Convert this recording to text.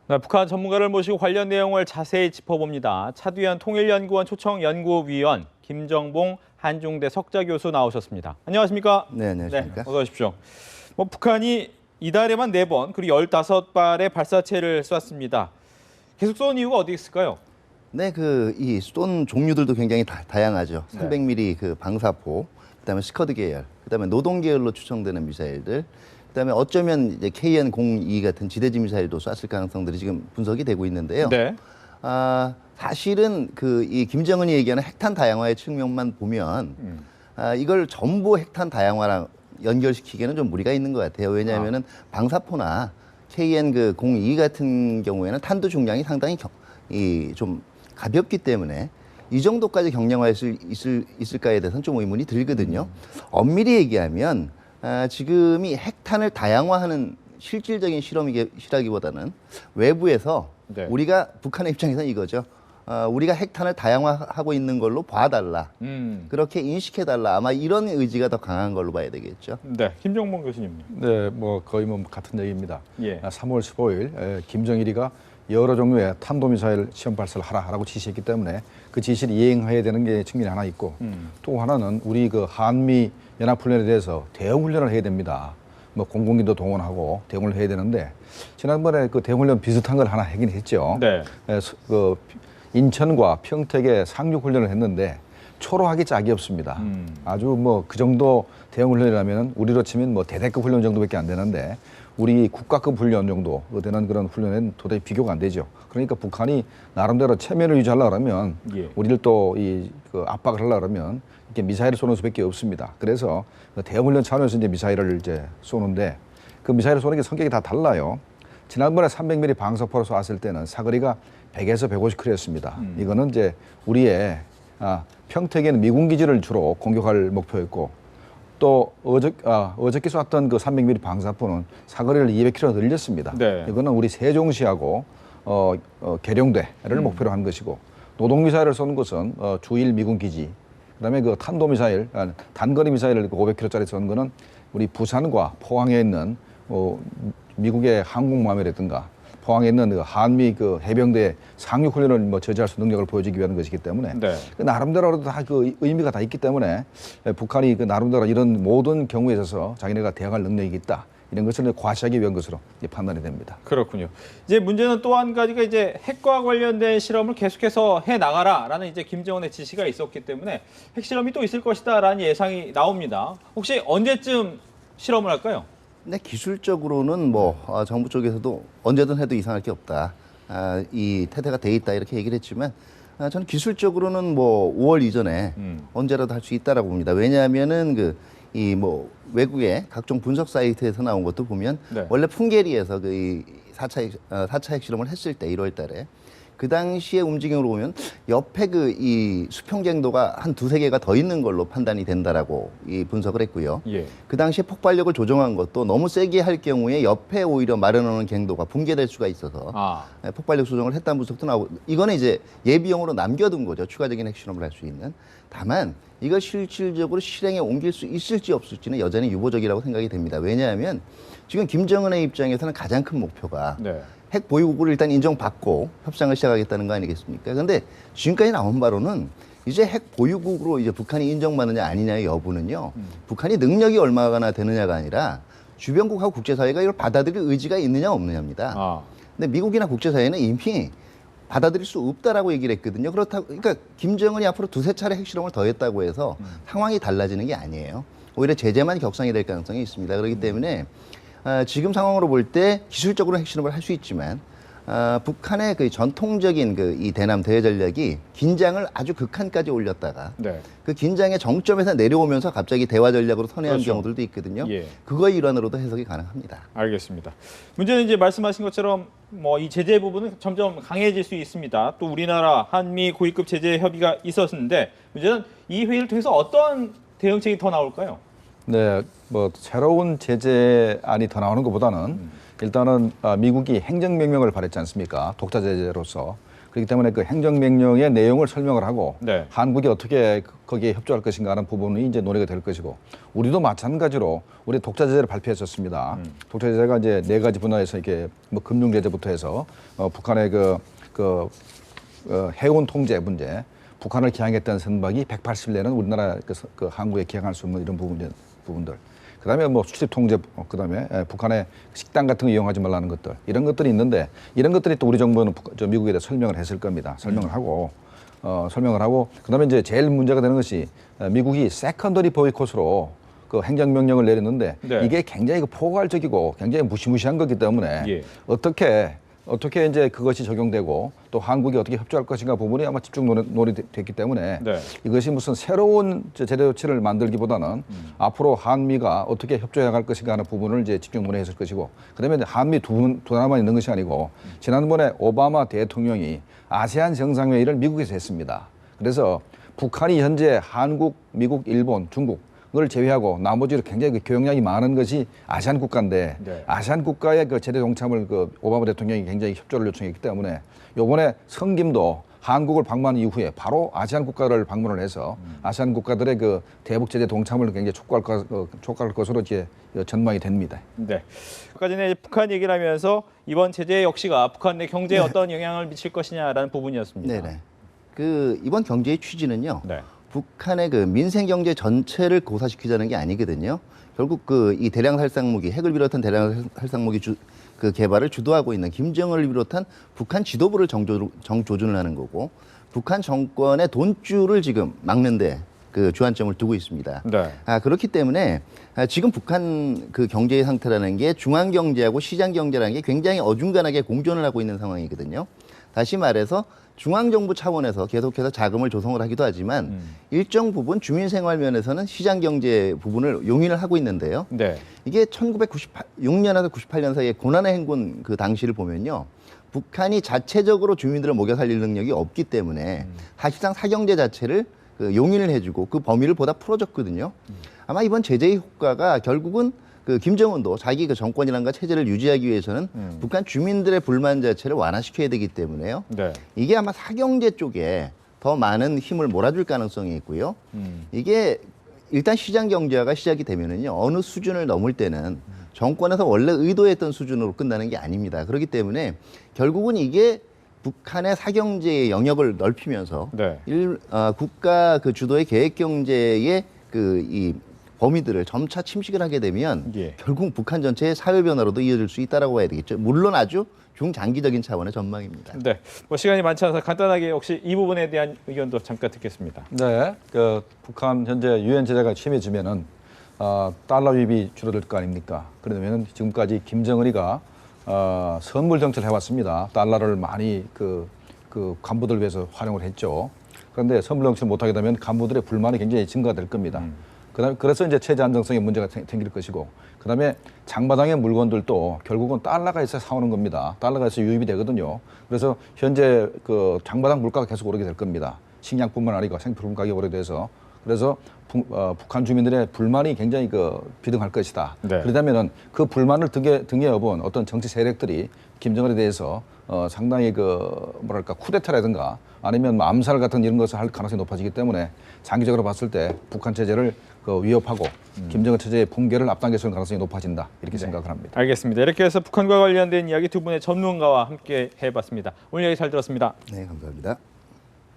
네, 북한 전문가를 모시고 관련 내용을 자세히 짚어봅니다. 차두현 통일연구원 초청연구위원 김정봉 한중대 석좌교수 나오셨습니다. 안녕하십니까? 네, 안녕하십니까? 네, 어서 오십시오. 북한이 이달에만 4번 그리고 15발의 발사체를 쐈습니다. 계속 쏜 이유가 어디 있을까요? 네, 이 쏜 종류들도 굉장히 다양하죠. 네. 300mm 그 방사포, 그다음에 스커드 계열, 그다음에 노동 계열로 추정되는 미사일들, 그다음에 어쩌면 이제 KN-02 같은 지대지 미사일도 쐈을 가능성들이 지금 분석이 되고 있는데요. 네. 사실은 이 김정은이 얘기하는 핵탄 다양화의 측면만 보면 이걸 전부 핵탄 다양화랑 연결시키기에는 좀 무리가 있는 것 같아요. 왜냐하면은 방사포나 KN-02 같은 경우에는 탄두 중량이 상당히 좀 가볍기 때문에 이 정도까지 경량화할 수 있을까에 대해서는 좀 의문이 들거든요. 엄밀히 얘기하면 지금이 핵탄을 다양화하는 실질적인 실험이라기보다는 외부에서 네. 우리가 북한의 입장에서는 이거죠. 우리가 핵탄을 다양화하고 있는 걸로 봐달라. 그렇게 인식해달라. 아마 이런 의지가 더 강한 걸로 봐야 되겠죠. 네, 김정봉 교수님. 네, 거의 같은 얘기입니다. 예. 3월 15일 김정일이가 여러 종류의 탄도미사일 시험 발사를 하라고 지시했기 때문에 그 지시를 이행해야 되는 게 측면이 하나 있고 또 하나는 우리 한미 연합훈련에 대해서 대응 훈련을 해야 됩니다. 공군기도 동원하고 대응을 해야 되는데 지난번에 그 대응훈련 비슷한 걸 하나 하긴 했죠. 네. 인천과 평택에 상륙훈련을 했는데 초라하기 짝이 없습니다. 아주 그 정도 대응훈련이라면 우리로 치면 대대급 훈련 정도밖에 안 되는데 우리 국가급 훈련 정도 되는 그런 훈련에는 도저히 비교가 안 되죠. 그러니까 북한이 나름대로 체면을 유지하려고 하면 예. 우리를 또 압박을 하려고 하면 이렇게 미사일을 쏘는 수밖에 없습니다. 그래서 대응훈련 차원에서 이제 미사일을 쏘는데 그 미사일을 쏘는 게 성격이 다 달라요. 지난번에 300mm 방사포로 쐈을 때는 사거리가 100에서 150km였습니다. 이거는 이제 우리의 평택에는 미군 기지를 주로 공격할 목표였고 또 어저께 쐈던 그 300mm 방사포는 사거리를 200km 늘렸습니다. 네. 이거는 우리 세종시하고 계룡대를 목표로 한 것이고 노동미사일을 쏘는 것은 주일 미군 기지 그다음에 그 탄도미사일 단거리 미사일을 500km짜리 쏘는 거는 우리 부산과 포항에 있는 미국의 항공모함이라든가 포항에 있는 한미 해병대 상륙훈련을 저지할 수 능력을 보여주기 위한 것이기 때문에 네. 나름대로 다 의미가 다 있기 때문에 북한이 나름대로 이런 모든 경우에 있어서 자기네가 대응할 능력이 있다. 이런 것을 과시하기 위한 것으로 판단이 됩니다. 그렇군요. 이제 문제는 또 한 가지가 이제 핵과 관련된 실험을 계속해서 해 나가라라는 이제 김정은의 지시가 있었기 때문에 핵실험이 또 있을 것이다라는 예상이 나옵니다. 혹시 언제쯤 실험을 할까요? 근데 기술적으로는 정부 쪽에서도 언제든 해도 이상할 게 없다. 이 태세가 돼 있다 이렇게 얘기를 했지만 저는 기술적으로는 5월 이전에 언제라도 할 수 있다라고 봅니다. 왜냐하면은 외국의 각종 분석 사이트에서 나온 것도 보면 네. 원래 풍계리에서 이 4차 핵실험을 했을 때 1월 달에 그 당시의 움직임으로 보면 옆에 이 수평쟁도가 한 2-3개가 더 있는 걸로 판단이 된다라고 분석을 했고요. 예. 그 당시에 폭발력을 조정한 것도 너무 세게 할 경우에 옆에 오히려 마련하는 갱도가 붕괴될 수가 있어서 폭발력 조정을 했다는 분석도 나오고 이거는 이제 예비용으로 남겨둔 거죠. 추가적인 핵실험을 할 수 있는. 다만 이걸 실질적으로 실행에 옮길 수 있을지 없을지는 여전히 유보적이라고 생각이 됩니다. 왜냐하면 지금 김정은의 입장에서는 가장 큰 목표가 네. 핵 보유국으로 일단 인정받고 협상을 시작하겠다는 거 아니겠습니까? 그런데 지금까지 나온 바로는 이제 핵 보유국으로 이제 북한이 인정받느냐 아니냐의 여부는요. 북한이 능력이 얼마나 되느냐가 아니라 주변국하고 국제사회가 이걸 받아들일 의지가 있느냐 없느냐입니다. 근데 미국이나 국제사회는 이미 받아들일 수 없다라고 얘기를 했거든요. 그러니까 김정은이 앞으로 2-3차례 핵실험을 더 했다고 해서 상황이 달라지는 게 아니에요. 오히려 제재만 격상이 될 가능성이 있습니다. 그렇기 때문에 지금 상황으로 볼 때 기술적으로 핵실험을 할 수 있지만 북한의 전통적인 이 대남 대외 전략이 긴장을 아주 극한까지 올렸다가 네. 그 긴장의 정점에서 내려오면서 갑자기 대화 전략으로 선회한 그렇죠. 경우들도 있거든요. 예. 그거의 일환으로도 해석이 가능합니다. 알겠습니다. 문제는 이제 말씀하신 것처럼 이 제재 부분은 점점 강해질 수 있습니다. 또 우리나라 한미 고위급 제재 협의가 있었는데 문제는 이 회의를 통해서 어떤 대응책이 더 나올까요? 네, 새로운 제재안이 더 나오는 것보다는 일단은 미국이 행정명령을 발했지 않습니까? 독자 제재로서. 그렇기 때문에 그 행정명령의 내용을 설명을 하고 네. 한국이 어떻게 거기에 협조할 것인가 하는 부분이 이제 논의가 될 것이고 우리도 마찬가지로 우리 독자제재를 발표했었습니다. 독자제재가 이제 4가지 분야에서 이렇게 뭐 금융제재부터 해서 북한의 해운 통제 문제, 북한을 기항했다는 선박이 180내는 우리나라 그 항구에 기항할 수 없는 이런 부분들. 그다음에 뭐 수출 통제, 그다음에 북한의 식당 같은 거 이용하지 말라는 것들 이런 것들이 있는데 이런 것들이 또 우리 정부는 미국에 대해 설명을 했을 겁니다. 설명을 하고 그다음에 이제 제일 문제가 되는 것이 미국이 세컨더리 보이콧으로 그 행정명령을 내렸는데 네. 이게 굉장히 포괄적이고 굉장히 무시무시한 거기 때문에 예. 어떻게 이제 그것이 적용되고 또 한국이 어떻게 협조할 것인가 부분이 아마 집중 논의됐기 때문에 네. 이것이 무슨 새로운 제재 조치를 만들기보다는 앞으로 한미가 어떻게 협조해 나갈 것인가 하는 부분을 이제 집중 논의했을 것이고 그다음에 한미 두 나라만 있는 것이 아니고 지난번에 오바마 대통령이 아세안 정상회의를 미국에서 했습니다. 그래서 북한이 현재 한국, 미국, 일본, 중국 을 제외하고 나머지로 굉장히 그 교역량이 많은 것이 아세안 국가인데 네. 아세안 국가의 그 제대 동참을 그 오바마 대통령이 굉장히 협조를 요청했기 때문에 요번에 성김도 한국을 방문한 이후에 바로 아세안 국가를 방문을 해서 아세안 국가들의 그 대북 제재 동참을 굉장히 촉구할 것으로 이제 전망이 됩니다. 네. 아까 전에 북한 얘기를 하면서 이번 제재 역시가 북한 내 경제에 어떤 영향을 미칠 것이냐라는 부분이었습니다. 네네. 그 이번 경제의 취지는요. 네. 북한의 그 민생 경제 전체를 고사시키자는 게 아니거든요. 결국 그 이 대량 살상무기, 핵을 비롯한 대량 살상무기 그 개발을 주도하고 있는 김정은을 비롯한 북한 지도부를 정조준을 하는 거고, 북한 정권의 돈줄을 지금 막는데 그 주안점을 두고 있습니다. 네. 그렇기 때문에 지금 북한 그 경제의 상태라는 게 중앙 경제하고 시장 경제라는 게 굉장히 어중간하게 공존을 하고 있는 상황이거든요. 다시 말해서 중앙정부 차원에서 계속해서 자금을 조성을 하기도 하지만 일정 부분 주민생활 면에서는 시장경제 부분을 용인을 하고 있는데요. 네. 이게 1996년에서 98년 사이에 고난의 행군 그 당시를 보면요. 북한이 자체적으로 주민들을 먹여 살릴 능력이 없기 때문에 사실상 사경제 자체를 그 용인을 해주고 그 범위를 보다 풀어줬거든요. 아마 이번 제재의 효과가 결국은 그 김정은도 자기 그 정권이란가 체제를 유지하기 위해서는 북한 주민들의 불만 자체를 완화시켜야 되기 때문에요. 네. 이게 아마 사경제 쪽에 더 많은 힘을 몰아줄 가능성이 있고요. 이게 일단 시장 경제화가 시작이 되면은요, 어느 수준을 넘을 때는 정권에서 원래 의도했던 수준으로 끝나는 게 아닙니다. 그렇기 때문에 결국은 이게 북한의 사경제의 영역을 넓히면서 네. 국가 그 주도의 계획 경제의 그 이 범위들을 점차 침식을 하게 되면 예. 결국 북한 전체의 사회 변화로도 이어질 수 있다라고 봐야 되겠죠. 물론 아주 중장기적인 차원의 전망입니다. 네. 뭐 시간이 많지 않아서 간단하게 혹시 이 부분에 대한 의견도 잠깐 듣겠습니다. 네, 그 북한 현재 유엔 제재가 심해지면은 달러 유입이 줄어들 거 아닙니까? 그러면은 지금까지 김정은이가 선물 정책을 해왔습니다. 달러를 많이 그 간부들 위해서 활용을 했죠. 그런데 선물 정책을 못하게 되면 간부들의 불만이 굉장히 증가될 겁니다. 그래서 이제 체제 안정성에 문제가 생길 것이고, 그다음에 장마당의 물건들도 결국은 달러가 있어야 사오는 겁니다. 달러가 있어야 유입이 되거든요. 그래서 현재 그 장마당 물가가 계속 오르게 될 겁니다. 식량뿐만 아니고 생필품 가격이 오르돼서 그래서 북한 주민들의 불만이 굉장히 비등할 것이다. 네. 그렇다면은 그 불만을 등에 업은 어떤 정치 세력들이 김정은에 대해서 상당히 뭐랄까 쿠데타라든가 아니면 뭐 암살 같은 이런 것을 할 가능성이 높아지기 때문에 장기적으로 봤을 때 북한 체제를 위협하고 김정은 체제의 붕괴를 앞당길 수 있는 가능성이 높아진다 이렇게 생각을 합니다. 알겠습니다. 이렇게 해서 북한과 관련된 이야기 두 분의 전문가와 함께 해봤습니다. 오늘 이야기 잘 들었습니다. 네, 감사합니다.